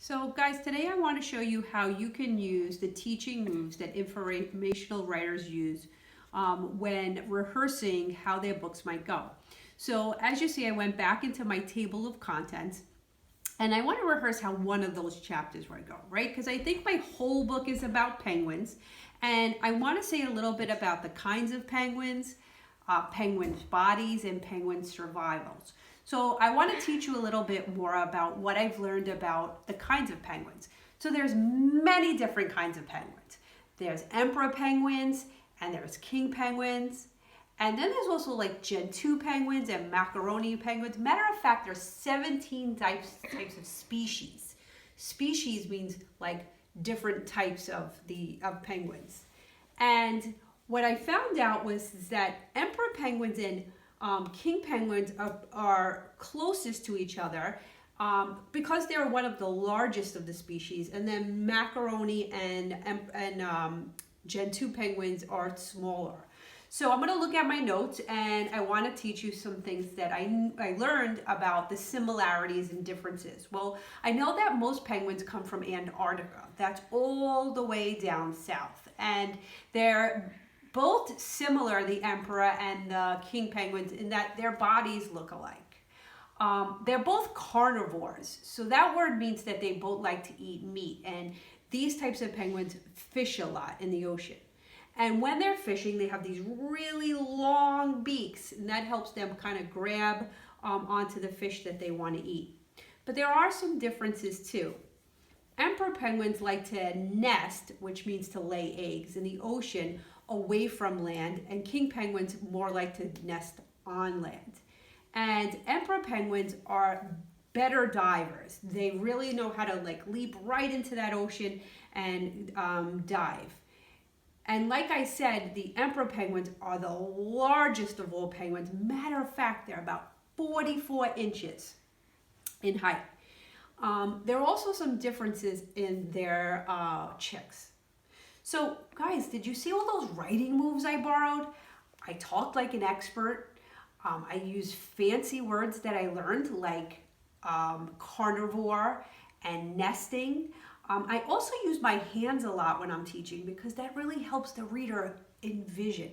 So guys, today I want to show you how you can use the teaching moves that informational writers use when rehearsing how their books might go. So as you see, I went back into my table of contents and I want to rehearse how one of those chapters would go, right? Because I think my whole book is about penguins, and I want to say a little bit about the kinds of penguins, penguins' bodies, and penguin survivals. So I want to teach you a little bit more about what I've learned about the kinds of penguins. So there's many different kinds of penguins. There's emperor penguins, and there's king penguins, and then there's also like Gentoo penguins and macaroni penguins. Matter of fact, there's 17 types of species. Species means like different types of penguins. And what I found out was that emperor penguins and king penguins are closest to each other because they're one of the largest of the species. And then macaroni and Gentoo penguins are smaller. So I'm going to look at my notes, and I want to teach you some things that I learned about the similarities and differences. Well, I know that most penguins come from Antarctica. That's all the way down south. And they're both similar, the emperor and the king penguins, in that their bodies look alike. They're both carnivores. So that word means that they both like to eat meat. And these types of penguins fish a lot in the ocean. And when they're fishing, they have these really long beaks, and that helps them kind of grab onto the fish that they want to eat. But there are some differences too. Emperor penguins like to nest, which means to lay eggs, in the ocean away from land, and king penguins more like to nest on land. And emperor penguins are better divers. They really know how to like leap right into that ocean and dive. And like I said, the emperor penguins are the largest of all penguins. Matter of fact, they're about 44 inches in height. There are also some differences in their chicks. So guys, did you see all those writing moves I borrowed? I talked like an expert. I used fancy words that I learned, like carnivore and nesting. I also use my hands a lot when I'm teaching because that really helps the reader envision.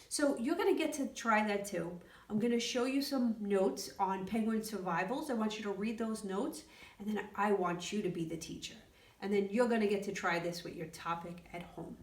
So you're going to get to try that too. I'm going to show you some notes on penguin survivals. I want you to read those notes, and then I want you to be the teacher. And then you're going to get to try this with your topic at home.